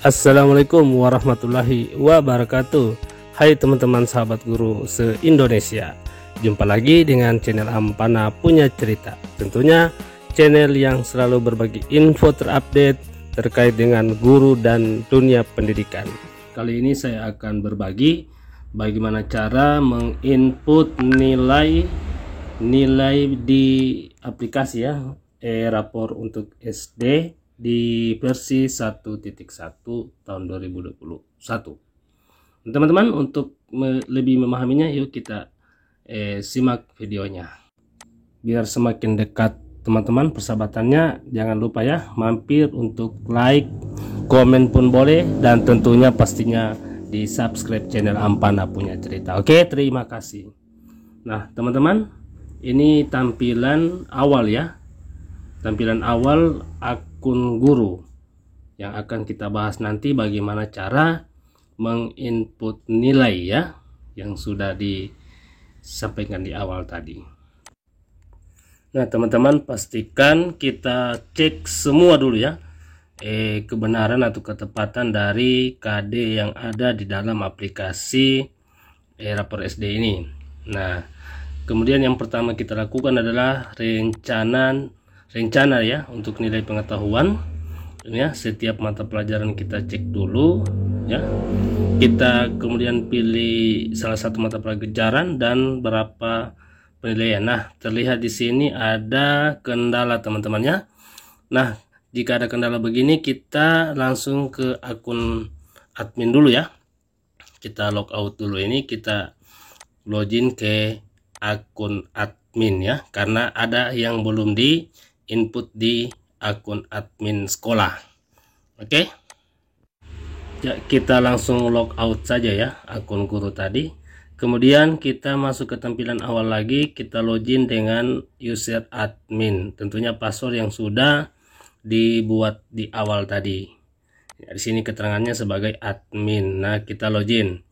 Assalamualaikum warahmatullahi wabarakatuh. Hai teman-teman sahabat guru se-Indonesia, jumpa lagi dengan channel Ampana Punya Cerita. Tentunya channel yang selalu berbagi info terupdate terkait dengan guru dan dunia pendidikan. Kali ini saya akan berbagi bagaimana cara menginput nilai di aplikasi ya, rapor untuk SD di versi 1.1 tahun 2021. Teman-teman, untuk lebih memahaminya, yuk kita simak videonya. Biar semakin dekat teman-teman persahabatannya, jangan lupa ya mampir untuk like, komen pun boleh, dan tentunya pastinya di subscribe channel Ampana Punya Cerita. Oke, terima kasih. Nah teman-teman, ini tampilan awal ya, tampilan awal akun guru yang akan kita bahas nanti, bagaimana cara menginput nilai ya yang sudah disampaikan di awal tadi. Nah teman-teman, pastikan kita cek semua dulu ya kebenaran atau ketepatan dari KD yang ada di dalam aplikasi rapor SD ini. Nah kemudian yang pertama kita lakukan adalah rencana ya untuk nilai pengetahuan ya. Setiap mata pelajaran kita cek dulu ya, kita kemudian pilih salah satu mata pelajaran dan berapa penilaian. Nah terlihat di sini ada kendala teman-teman ya. Nah jika ada kendala begini, kita langsung ke akun admin dulu ya, kita logout dulu. Ini kita login ke akun admin ya, karena ada yang belum di input di akun admin sekolah. Oke ya, kita langsung logout saja ya akun guru tadi. Kemudian kita masuk ke tampilan awal lagi, kita login dengan user admin, tentunya password yang sudah dibuat di awal tadi ya. Di sini keterangannya sebagai admin. Nah kita login.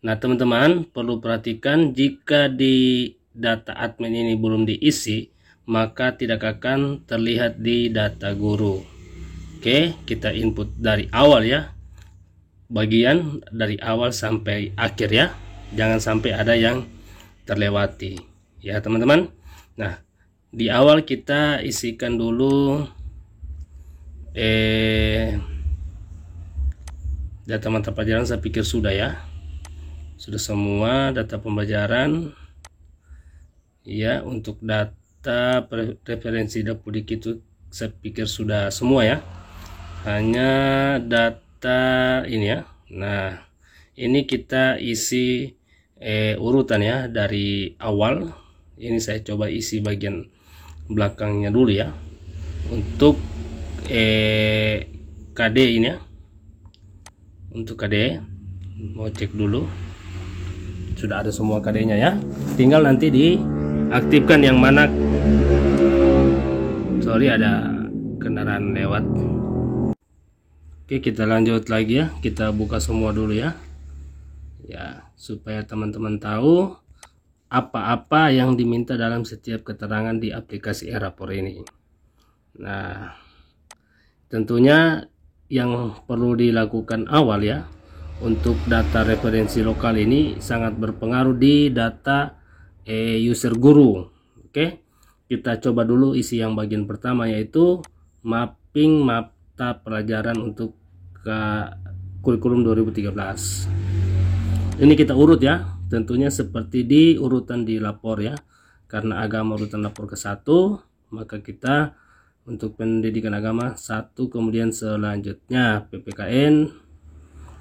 Nah teman-teman perlu perhatikan, jika di data admin ini belum diisi, maka tidak akan terlihat di data guru. Oke, kita input dari awal ya, bagian dari awal sampai akhir ya, jangan sampai ada yang terlewati ya teman-teman. Nah di awal kita isikan dulu data mata pelajaran. Saya pikir sudah ya, sudah semua data pembelajaran ya. Untuk data referensi Dapodik itu saya pikir sudah semua ya, hanya data ini ya. Nah ini kita isi urutan ya dari awal. Ini saya coba isi bagian belakangnya dulu ya, untuk KD ini ya. Untuk KD mau cek dulu, sudah ada semua KD nya ya, tinggal nanti diaktifkan yang mana. Sorry, ada kendaraan lewat. Oke, kita lanjut lagi ya, kita buka semua dulu ya, supaya teman-teman tahu apa-apa yang diminta dalam setiap keterangan di aplikasi e-rapor ini. Nah tentunya yang perlu dilakukan awal ya, untuk data referensi lokal ini sangat berpengaruh di data user guru. Oke, kita coba dulu isi yang bagian pertama, yaitu mapping mata pelajaran untuk kurikulum 2013. Ini kita urut ya, tentunya seperti di urutan di lapor ya, karena agama urutan lapor ke-1, maka kita untuk pendidikan agama 1, kemudian selanjutnya PPKN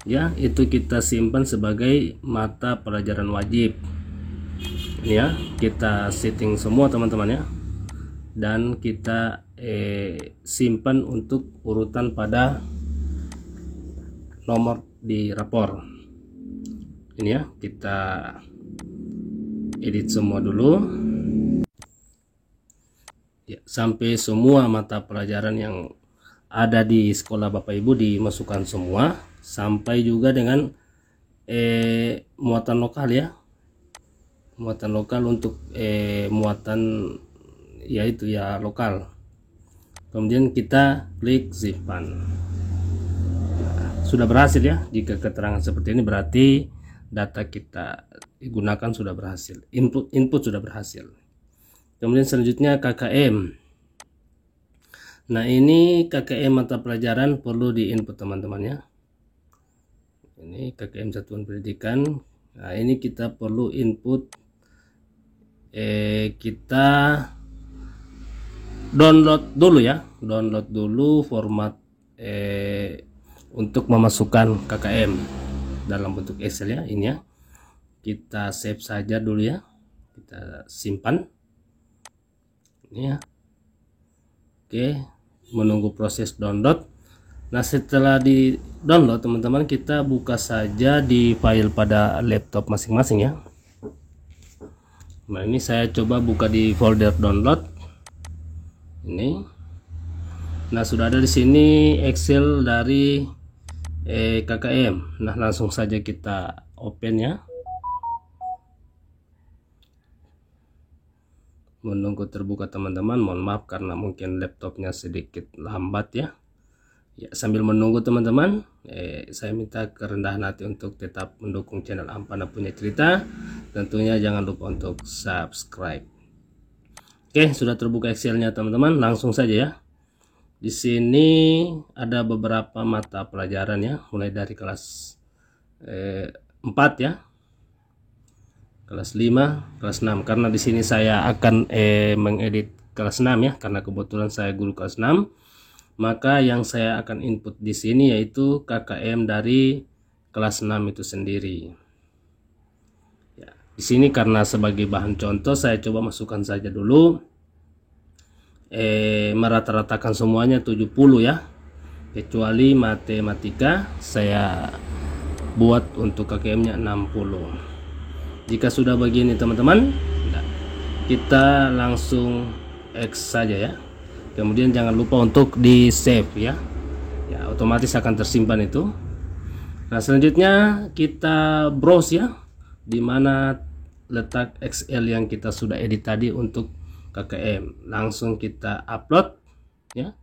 ya, itu kita simpan sebagai mata pelajaran wajib. Ini ya, kita setting semua teman-teman ya, dan kita simpan untuk urutan pada nomor di rapor. Ini ya, kita edit semua dulu ya, sampai semua mata pelajaran yang ada di sekolah Bapak Ibu dimasukkan semua, sampai juga dengan muatan lokal ya, muatan lokal untuk muatan yaitu ya lokal. Kemudian kita klik simpan. Nah, sudah berhasil ya. Jika keterangan seperti ini berarti data kita digunakan sudah berhasil, input sudah berhasil. Kemudian selanjutnya KKM. Nah, ini KKM mata pelajaran perlu di input teman-teman ya. Ini KKM satuan pendidikan. Nah, ini kita perlu input, kita download dulu ya, download dulu format untuk memasukkan KKM dalam bentuk Excel ya. Ini ya, kita save saja dulu ya, kita simpan ini ya. Oke, menunggu proses download. Nah, setelah di download teman-teman, kita buka saja di file pada laptop masing-masing ya. Nah, ini saya coba buka di folder download ini. Nah, sudah ada di sini Excel dari KKM. Nah, langsung saja kita open ya. Menunggu terbuka teman-teman, mohon maaf karena mungkin laptopnya sedikit lambat ya. Ya, sambil menunggu teman-teman, saya minta kerendahan hati untuk tetap mendukung channel Ampana Punya Cerita. Tentunya jangan lupa untuk subscribe. Oke, sudah terbuka Excelnya teman-teman, langsung saja ya. Di sini ada beberapa mata pelajaran ya, mulai dari kelas 4 ya, kelas 5, kelas 6. Karena di sini saya akan mengedit kelas 6 ya, karena kebetulan saya guru kelas 6. Maka yang saya akan input di sini yaitu KKM dari kelas 6 itu sendiri. Ya, di sini karena sebagai bahan contoh saya coba masukkan saja dulu. Merata-ratakan semuanya 70 ya. Kecuali matematika saya buat untuk KKM-nya 60. Jika sudah begini teman-teman, kita langsung X saja ya. Kemudian jangan lupa untuk di save ya. Ya, otomatis akan tersimpan itu. Nah, selanjutnya kita browse ya, dimana letak Excel yang kita sudah edit tadi untuk KKM. Langsung kita upload ya.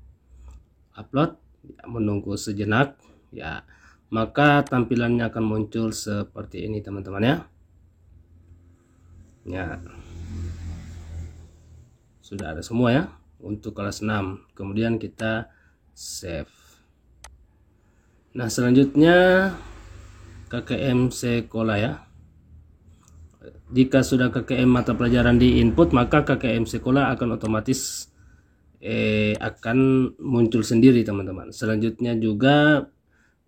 Upload ya, menunggu sejenak ya. Maka tampilannya akan muncul seperti ini teman-teman ya. Ya, sudah ada semua ya untuk kelas 6. Kemudian kita save. Nah, selanjutnya KKM sekolah ya. Jika sudah KKM mata pelajaran di input, maka KKM sekolah akan otomatis akan muncul sendiri teman-teman. Selanjutnya juga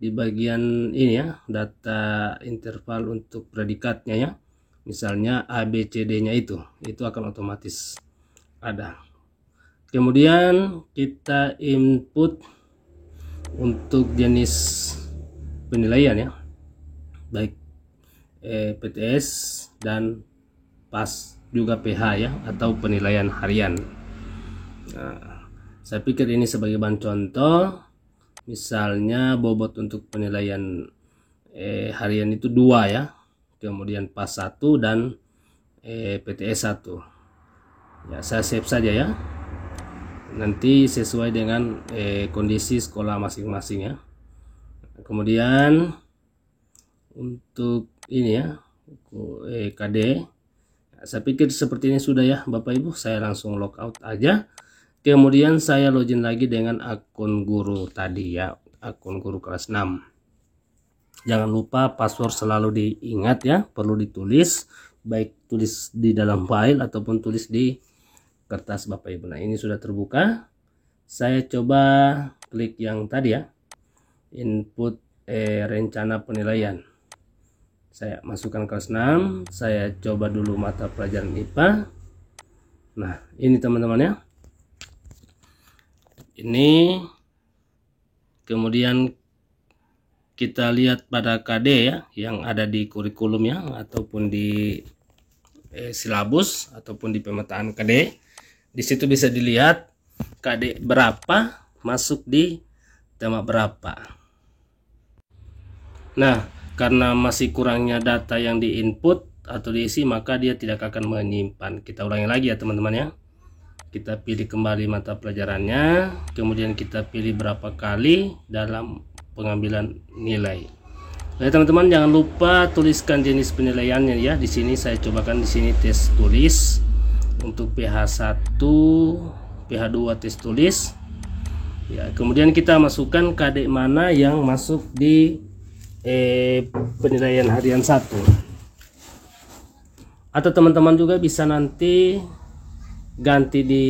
di bagian ini ya, data interval untuk predikatnya ya. Misalnya ABCD-nya itu akan otomatis ada. Kemudian kita input untuk jenis penilaian ya, baik PTS dan PAS, juga PH ya, atau penilaian harian. Nah, saya pikir ini sebagai bahan contoh. Misalnya bobot untuk penilaian harian itu 2 ya, kemudian PAS 1 dan PTS 1 ya. Saya save saja ya, nanti sesuai dengan kondisi sekolah masing-masing ya. Kemudian untuk ini ya, KD, saya pikir seperti ini sudah ya Bapak Ibu. Saya langsung logout aja. Kemudian saya login lagi dengan akun guru tadi ya, akun guru kelas 6. Jangan lupa password selalu diingat ya, perlu ditulis, baik tulis di dalam file ataupun tulis di kertas Bapak Ibu. Nah, ini sudah terbuka. Saya coba klik yang tadi ya, input rencana penilaian. Saya masukkan kelas 6, saya coba dulu mata pelajaran IPA. Nah, ini teman-teman ya. Ini kemudian kita lihat pada KD ya, yang ada di kurikulum ya, ataupun di silabus ataupun di pemetaan KD. Di situ bisa dilihat KD berapa masuk di tema berapa. Nah, karena masih kurangnya data yang diinput atau diisi, maka dia tidak akan menyimpan. Kita ulangi lagi ya teman-teman ya. Kita pilih kembali mata pelajarannya, kemudian kita pilih berapa kali dalam pengambilan nilai. Nah, teman-teman jangan lupa tuliskan jenis penilaiannya ya. Di sini saya cobakan di sini tes tulis untuk PH1, PH2 tes tulis. Ya, kemudian kita masukkan KD mana yang masuk di penilaian harian 1. Atau teman-teman juga bisa nanti ganti di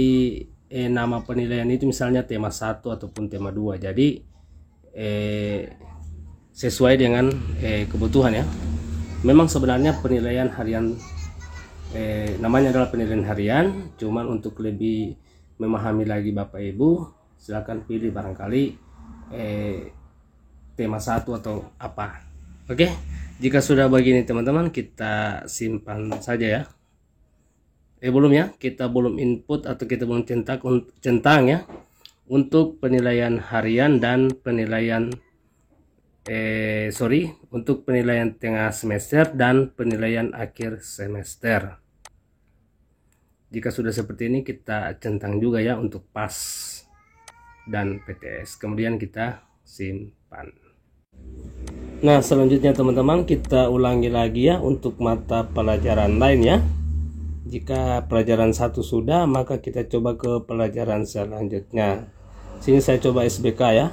nama penilaian itu, misalnya tema 1 ataupun tema 2. Jadi sesuai dengan kebutuhan ya. Memang sebenarnya penilaian harian namanya adalah penilaian harian, cuman untuk lebih memahami lagi Bapak Ibu, silakan pilih barangkali tema 1 atau apa. Oke, jika sudah begini teman-teman, kita simpan saja ya. Belum ya, kita belum input atau kita belum centang ya untuk penilaian harian dan penilaian untuk penilaian tengah semester dan penilaian akhir semester. Jika sudah seperti ini, kita centang juga ya untuk PAS dan PTS, kemudian kita simpan. Nah, selanjutnya teman-teman, kita ulangi lagi ya untuk mata pelajaran lain ya. Jika pelajaran 1 sudah, maka kita coba ke pelajaran selanjutnya. Sini saya coba SBK ya.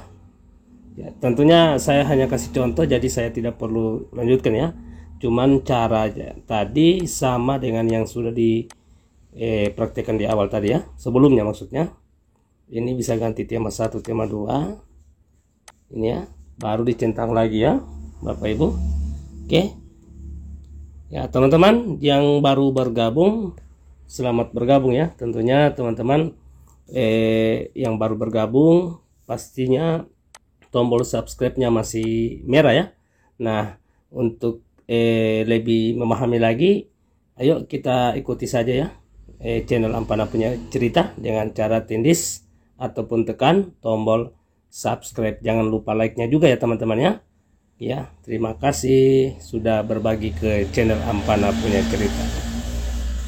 Ya, tentunya saya hanya kasih contoh, jadi saya tidak perlu lanjutkan ya. Cuman cara tadi sama dengan yang sudah dipraktekkan di awal tadi ya, sebelumnya maksudnya. Ini bisa ganti tema 1, tema 2. Ini ya, baru dicentang lagi ya Bapak Ibu. Oke. Ya, teman-teman yang baru bergabung, selamat bergabung ya. Tentunya teman-teman yang baru bergabung pastinya tombol subscribe-nya masih merah ya. Nah, untuk lebih memahami lagi, ayo kita ikuti saja ya channel Ampana Punya Cerita dengan cara tindis ataupun tekan tombol subscribe. Jangan lupa like-nya juga ya teman-teman ya. Ya, terima kasih sudah berbagi ke channel Ampana Punya Cerita.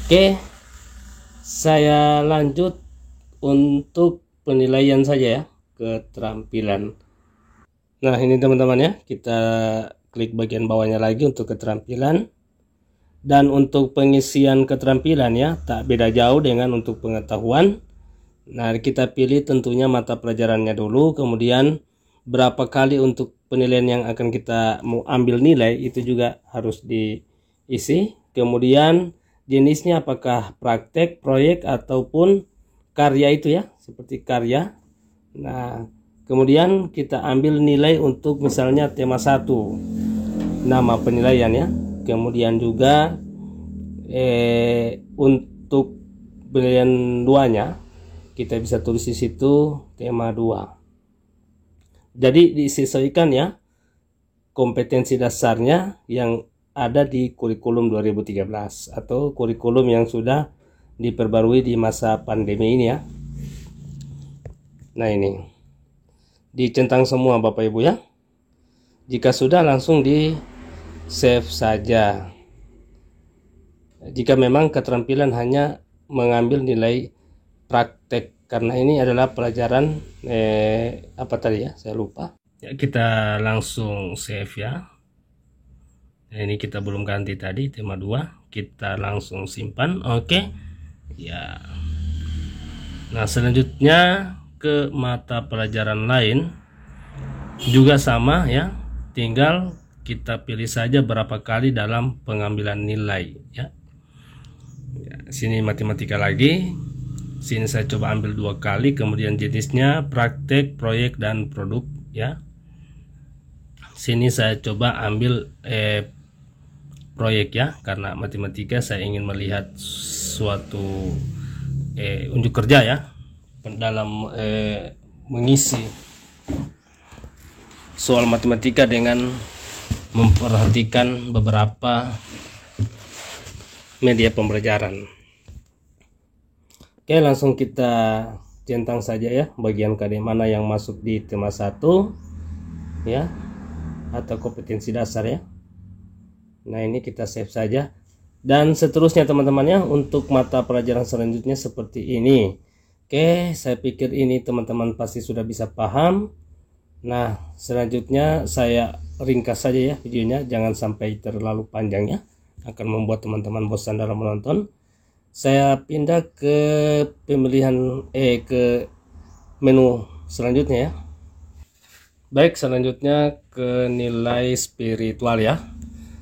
Oke, saya lanjut untuk penilaian saja ya, keterampilan. Nah, ini teman-teman ya, kita klik bagian bawahnya lagi untuk keterampilan. Dan untuk pengisian keterampilan ya, tak beda jauh dengan untuk pengetahuan. Nah, kita pilih tentunya mata pelajarannya dulu, kemudian berapa kali untuk penilaian yang akan kita mau ambil nilai itu juga harus diisi. Kemudian jenisnya apakah praktek, proyek ataupun karya itu ya, seperti karya. Nah, kemudian kita ambil nilai untuk misalnya tema 1, nama penilaian ya. Kemudian juga untuk penilaian 2-nya kita bisa tulis di situ tema 2. Jadi disesuaikan ya kompetensi dasarnya yang ada di kurikulum 2013 atau kurikulum yang sudah diperbarui di masa pandemi ini ya. Nah, ini dicentang semua Bapak Ibu ya. Jika sudah, langsung di save saja. Jika memang keterampilan hanya mengambil nilai praktek, karena ini adalah pelajaran apa tadi ya, saya lupa ya. Kita langsung save ya. Nah, ini kita belum ganti tadi tema 2, kita langsung simpan. Oke ya. Nah, selanjutnya ke mata pelajaran lain juga sama ya, tinggal kita pilih saja berapa kali dalam pengambilan nilai ya. Sini matematika lagi, sini saya coba ambil 2 kali, kemudian jenisnya praktek, proyek dan produk ya. Sini saya coba ambil proyek ya, karena matematika saya ingin melihat suatu unjuk kerja ya dalam mengisi soal matematika dengan memperhatikan beberapa media pembelajaran. Oke, langsung kita centang saja ya bagian KD mana yang masuk di tema 1 ya, atau kompetensi dasar ya. Nah, ini kita save saja. Dan seterusnya teman-teman ya, untuk mata pelajaran selanjutnya seperti ini. Oke, saya pikir ini teman-teman pasti sudah bisa paham. Nah, selanjutnya saya ringkas saja ya videonya, jangan sampai terlalu panjang ya, akan membuat teman-teman bosan dalam menonton. Saya pindah ke pemilihan ke menu selanjutnya ya. Baik, selanjutnya ke nilai spiritual ya.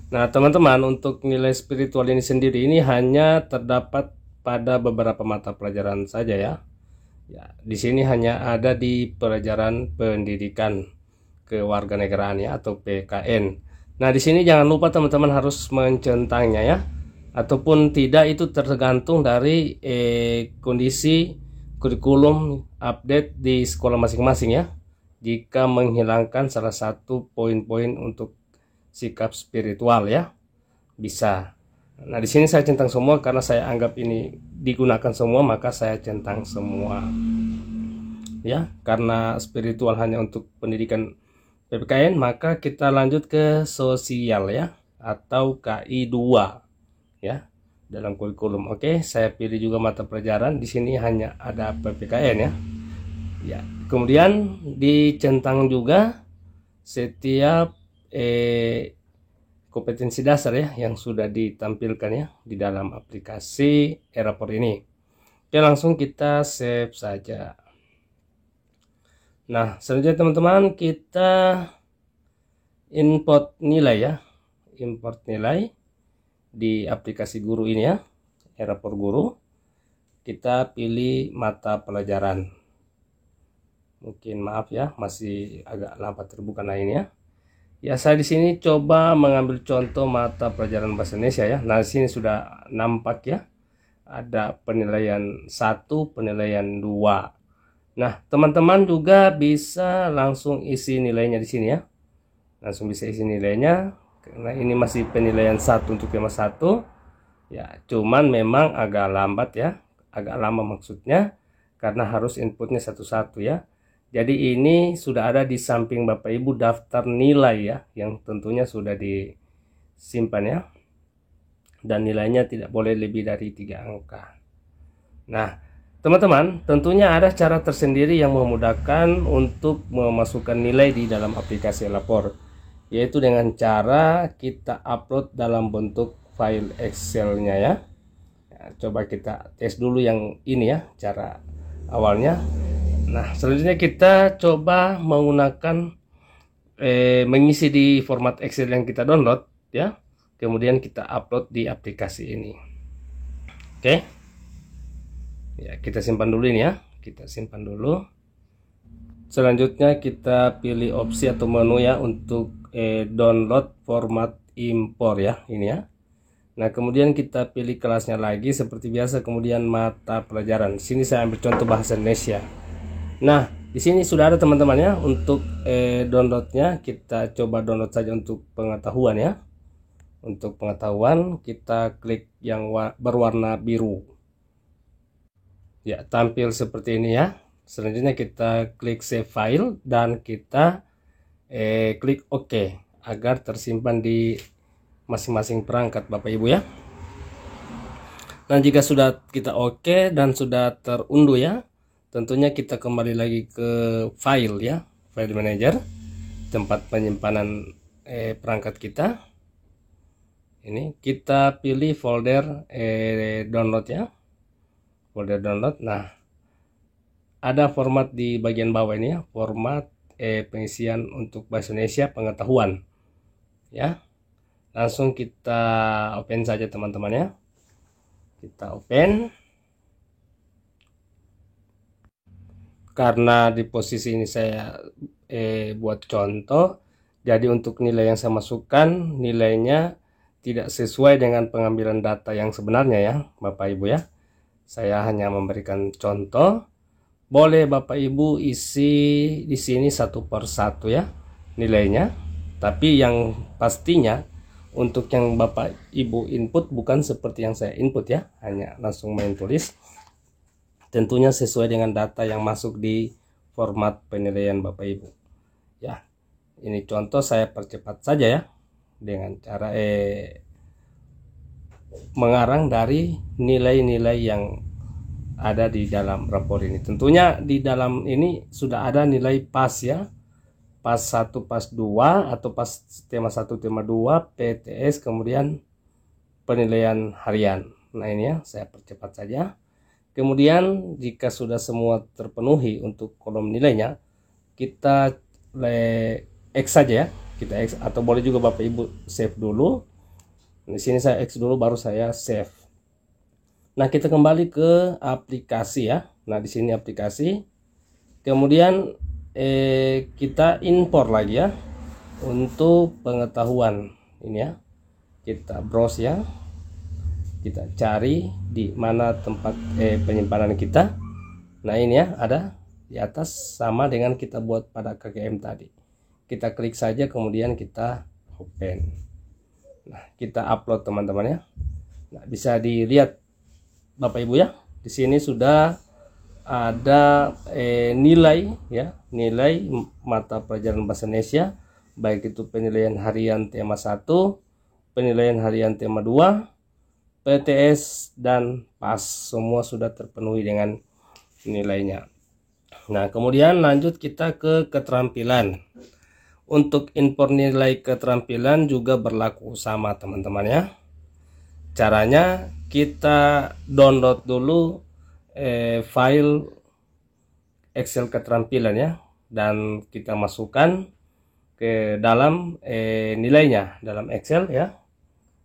Nah, teman-teman, untuk nilai spiritual ini sendiri ini hanya terdapat pada beberapa mata pelajaran saja ya. Ya, di sini hanya ada di pelajaran pendidikan kewarganegaraan ya, atau PKN. Nah, di sini jangan lupa teman-teman harus mencentangnya ya. Ataupun tidak, itu tergantung dari kondisi kurikulum update di sekolah masing-masing ya. Jika menghilangkan salah satu poin-poin untuk sikap spiritual ya, bisa. Nah, di sini saya centang semua karena saya anggap ini digunakan semua, maka saya centang semua. Ya, karena spiritual hanya untuk pendidikan PPKN, maka kita lanjut ke sosial ya, atau KI 2 ya, dalam kurikulum. Oke, saya pilih juga mata pelajaran. Di sini hanya ada PPKN ya. Ya, kemudian dicentang juga setiap kompetensi dasar ya yang sudah ditampilkan ya di dalam aplikasi e-rapor ini. Oke, langsung kita save saja. Nah, selanjutnya teman-teman, kita import nilai ya, import nilai di aplikasi guru ini ya, e-rapor guru. Kita pilih mata pelajaran. Mungkin maaf ya, masih agak lambat terbuka lainnya. Ya, saya di sini coba mengambil contoh mata pelajaran bahasa Indonesia ya. Nah, di sini sudah nampak ya. Ada penilaian 1, penilaian 2. Nah, teman-teman juga bisa langsung isi nilainya di sini ya. Langsung bisa isi nilainya. Karena ini masih penilaian 1 untuk tema 1. Ya, cuman memang agak lambat ya. Agak lama maksudnya. Karena harus inputnya satu-satu ya. Jadi ini sudah ada di samping Bapak Ibu daftar nilai ya, yang tentunya sudah disimpan ya. Dan nilainya tidak boleh lebih dari 3 angka. Nah, teman-teman, tentunya ada cara tersendiri yang memudahkan untuk memasukkan nilai di dalam aplikasi lapor, yaitu dengan cara kita upload dalam bentuk file Excel-nya ya. Coba kita tes dulu yang ini ya, cara awalnya. Nah, selanjutnya kita coba menggunakan mengisi di format Excel yang kita download ya. Kemudian kita upload di aplikasi ini. Oke. Ya, kita simpan dulu ini ya. Kita simpan dulu. Selanjutnya kita pilih opsi atau menu ya untuk download format impor ya, ini ya. Nah, kemudian kita pilih kelasnya lagi seperti biasa, kemudian mata pelajaran. Sini saya ambil contoh bahasa Indonesia. Nah, di sini sudah ada teman-teman ya untuk downloadnya. Kita coba download saja untuk pengetahuan ya. Untuk pengetahuan kita klik yang berwarna biru. Ya, tampil seperti ini ya. Selanjutnya kita klik save file dan kita klik OK agar tersimpan di masing-masing perangkat Bapak Ibu ya. Nah, jika sudah kita OK dan sudah terunduh ya, tentunya kita kembali lagi ke file ya, file manager, tempat penyimpanan perangkat kita. Ini kita pilih folder download ya, folder download. Nah, ada format di bagian bawah ini ya, format pengisian untuk bahasa Indonesia pengetahuan ya. Langsung kita open saja teman-teman ya. Kita open. Karena di posisi ini saya buat contoh, jadi untuk nilai yang saya masukkan nilainya tidak sesuai dengan pengambilan data yang sebenarnya ya Bapak Ibu ya. Saya hanya memberikan contoh. Boleh Bapak Ibu isi di sini satu per satu ya nilainya. Tapi yang pastinya untuk yang Bapak Ibu input bukan seperti yang saya input ya, hanya langsung main tulis. Tentunya sesuai dengan data yang masuk di format penilaian Bapak Ibu ya. Ini contoh, saya percepat saja ya dengan cara mengarang dari nilai-nilai yang ada di dalam rapor ini. Tentunya di dalam ini sudah ada nilai pas ya, pas 1 pas 2 atau pas tema 1 tema 2 PTS kemudian penilaian harian. Nah ini ya, saya percepat saja. Kemudian jika sudah semua terpenuhi untuk kolom nilainya, kita X saja ya, kita X, atau boleh juga Bapak Ibu save dulu. Di sini saya X dulu baru saya save. Nah, kita kembali ke aplikasi ya. Nah, di sini aplikasi. Kemudian kita impor lagi ya untuk pengetahuan ini ya. Kita browse ya. Kita cari di mana tempat penyimpanan kita. Nah, ini ya, ada di atas sama dengan kita buat pada KKM tadi. Kita klik saja kemudian kita open. Nah, kita upload teman-teman ya. Nah, bisa dilihat Bapak Ibu ya. Di sini sudah ada nilai ya, nilai mata pelajaran bahasa Indonesia, baik itu penilaian harian tema 1, penilaian harian tema 2, PTS dan PAS, semua sudah terpenuhi dengan nilainya. Nah, kemudian lanjut kita ke keterampilan. Untuk impor nilai keterampilan juga berlaku sama teman-teman ya. Caranya kita download dulu file Excel keterampilan ya, dan kita masukkan ke dalam nilainya dalam Excel ya.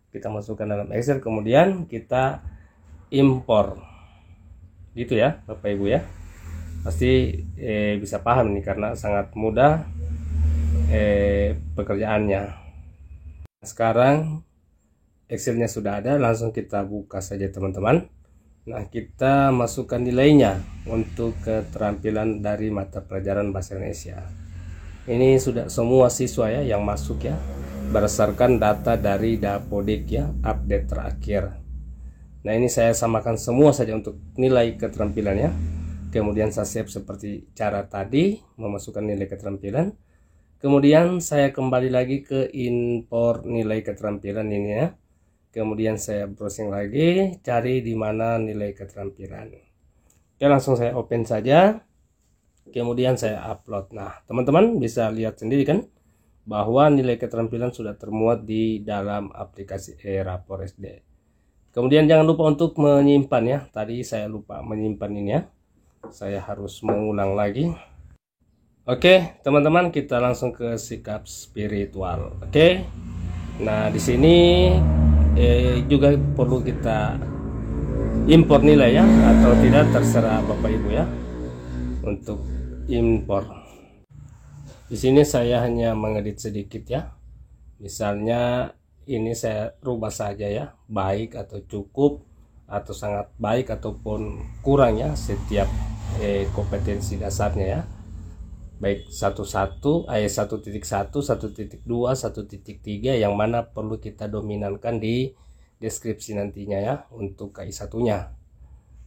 Kita masukkan dalam Excel, kemudian kita impor gitu ya Bapak Ibu ya. Pasti bisa paham nih karena sangat mudah pekerjaannya. Sekarang Excelnya sudah ada, langsung kita buka saja teman-teman. Nah, kita masukkan nilainya untuk keterampilan dari mata pelajaran bahasa Indonesia. Ini sudah semua siswa ya yang masuk ya, berdasarkan data dari Dapodik ya, update terakhir. Nah, ini saya samakan semua saja untuk nilai keterampilannya. Kemudian saya save seperti cara tadi, memasukkan nilai keterampilan. Kemudian saya kembali lagi ke impor nilai keterampilan ini ya. Kemudian saya browsing lagi, cari di mana nilai keterampilan. Oke, langsung saya open saja. Kemudian saya upload. Nah, teman-teman bisa lihat sendiri kan bahwa nilai keterampilan sudah termuat di dalam aplikasi Rapor SD. Kemudian jangan lupa untuk menyimpan ya. Tadi saya lupa menyimpan ini ya. Saya harus mengulang lagi. Oke, teman-teman, kita langsung ke sikap spiritual. Oke. Nah, di sini juga perlu kita impor nilai ya, atau tidak terserah Bapak Ibu ya untuk impor. Di sini saya hanya mengedit sedikit ya. Misalnya ini saya rubah saja ya, baik atau cukup atau sangat baik ataupun kurang ya, setiap kompetensi dasarnya ya. Baik 1.1, 1.1, 1.2, 1.3 yang mana perlu kita dominankan di deskripsi nantinya ya untuk KI1 nya.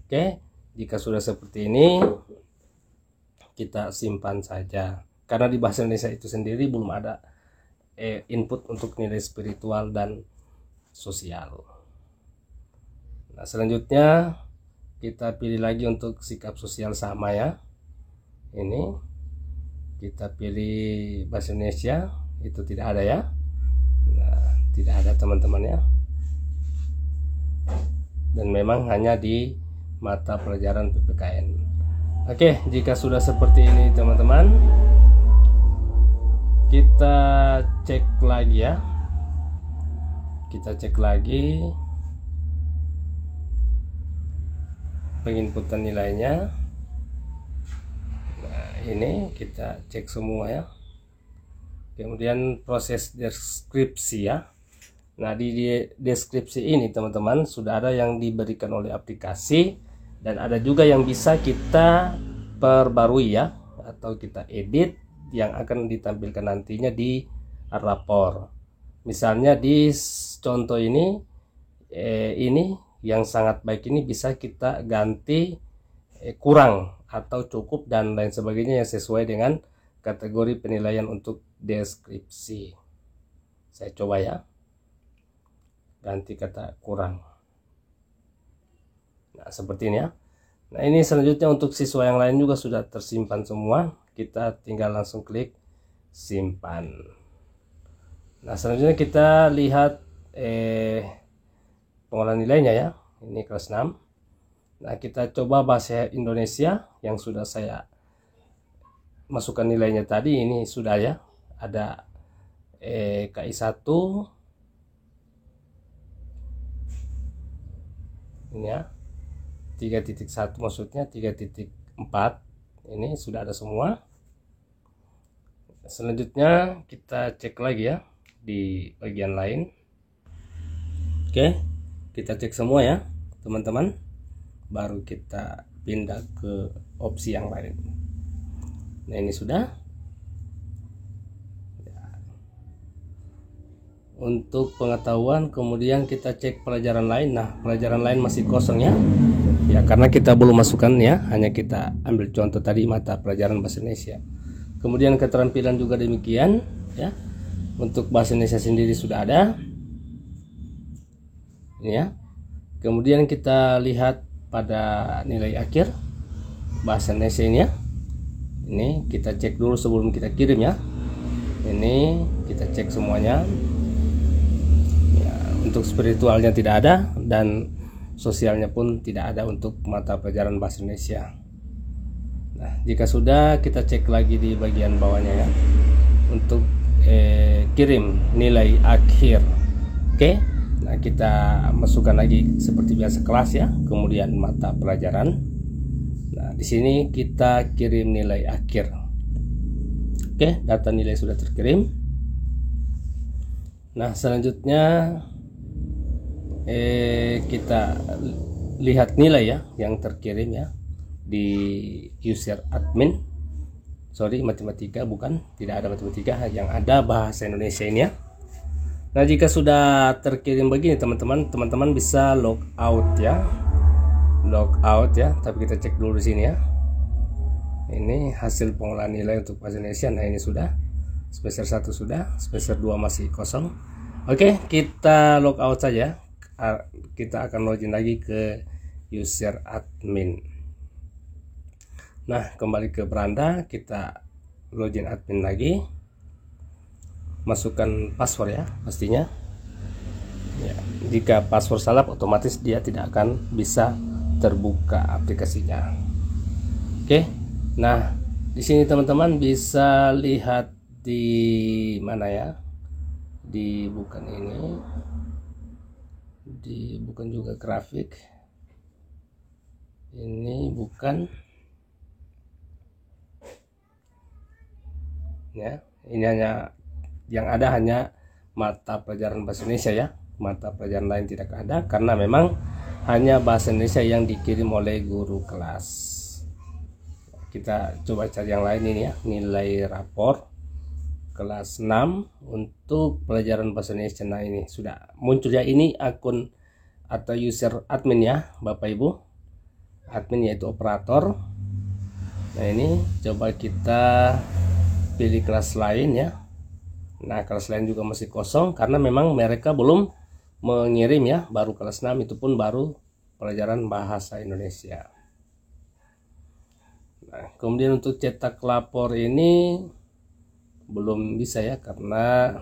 Oke, jika sudah seperti ini kita simpan saja, karena di bahasa Indonesia itu sendiri belum ada input untuk nilai spiritual dan sosial. Nah, selanjutnya kita pilih lagi untuk sikap sosial sama ya. Ini kita pilih bahasa Indonesia, itu tidak ada ya. Nah, tidak ada teman-teman ya. Dan memang hanya di mata pelajaran PPKN. Oke, jika sudah seperti ini teman-teman, kita cek lagi ya. Kita cek lagi penginputan nilainya. Ini kita cek semua ya. Kemudian proses deskripsi ya. Nah, di deskripsi ini teman-teman sudah ada yang diberikan oleh aplikasi, dan ada juga yang bisa kita perbarui ya, atau kita edit yang akan ditampilkan nantinya di rapor. Misalnya di contoh ini yang sangat baik ini bisa kita ganti kurang atau cukup dan lain sebagainya yang sesuai dengan kategori penilaian untuk deskripsi. Saya coba ya, ganti kata kurang. Nah, seperti ini ya. Nah, ini selanjutnya untuk siswa yang lain juga sudah tersimpan semua. Kita tinggal langsung klik simpan. Nah, selanjutnya kita lihat pengolahan nilainya ya. Ini kelas 6. Nah, kita coba bahasa Indonesia yang sudah saya masukkan nilainya tadi. Ini sudah ya, ada KI 1 ini ya, 3.1 maksudnya 3.4 ini sudah ada semua. Selanjutnya kita cek lagi ya di bagian lain. Oke, kita cek semua ya teman-teman, baru kita pindah ke opsi yang lain. Nah, ini sudah. Untuk pengetahuan, kemudian kita cek pelajaran lain. Nah, pelajaran lain masih kosong ya. Ya, karena kita belum masukkan ya, hanya kita ambil contoh tadi mata pelajaran bahasa Indonesia. Kemudian keterampilan juga demikian ya. Untuk bahasa Indonesia sendiri sudah ada. Ini ya. Kemudian kita lihat pada nilai akhir bahasa Indonesia ini ya. Ini kita cek dulu sebelum kita kirim ya. Ini kita cek semuanya. Untuk spiritualnya tidak ada dan sosialnya pun tidak ada untuk mata pelajaran bahasa Indonesia. Nah, jika sudah, kita cek lagi di bagian bawahnya ya untuk kirim nilai akhir. Oke. Nah, kita masukkan lagi seperti biasa kelas ya, kemudian mata pelajaran. Nah, di sini kita kirim nilai akhir. Oke, data nilai sudah terkirim. Nah, selanjutnya kita lihat nilai ya yang terkirim ya di user admin. Sorry, matematika bukan, tidak ada matematika, yang ada bahasa Indonesia ini ya. Nah, jika sudah terkirim begini teman-teman bisa log out ya, tapi kita cek dulu di sini ya. Ini hasil pengolahan nilai untuk bahasa Indonesia. Nah, ini sudah semester 1 sudah, semester 2 masih kosong. Oke, kita log out saja. Kita akan login lagi ke user admin. Nah, kembali ke beranda, kita login admin lagi, masukkan password ya pastinya ya. Jika password salah, otomatis dia tidak akan bisa terbuka aplikasinya. Oke. Nah, di sini teman-teman bisa lihat di mana ya, di bukan ini, bukan juga grafik, ini bukan ya, ini hanya yang ada hanya mata pelajaran bahasa Indonesia ya, mata pelajaran lain tidak ada karena memang hanya bahasa Indonesia yang dikirim oleh guru kelas. Kita coba cari yang lain ini ya, nilai rapor kelas 6 untuk pelajaran bahasa Indonesia. Nah, ini sudah muncul ya, ini akun atau user admin ya Bapak Ibu. Admin yaitu operator. Nah, ini coba kita pilih kelas lain ya. Nah, kelas lain juga masih kosong karena memang mereka belum mengirim ya, baru kelas 6 itu pun baru pelajaran bahasa Indonesia. Nah, kemudian untuk cetak lapor ini belum bisa ya karena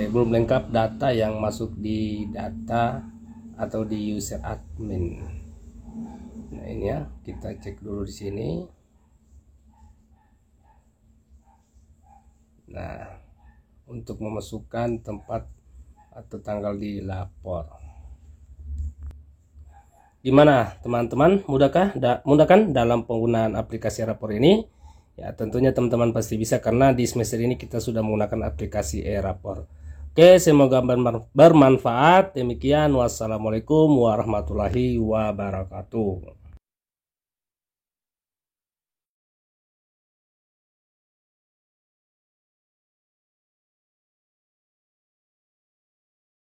belum lengkap data yang masuk di data atau di user admin. Nah, ini ya, kita cek dulu di sini. Nah, untuk memasukkan tempat atau tanggal di lapor. Gimana teman-teman, mudahkan dalam penggunaan aplikasi rapor ini? Ya, tentunya teman-teman pasti bisa karena di semester ini kita sudah menggunakan aplikasi e-rapor. Oke, semoga bermanfaat. Demikian, wassalamualaikum warahmatullahi wabarakatuh.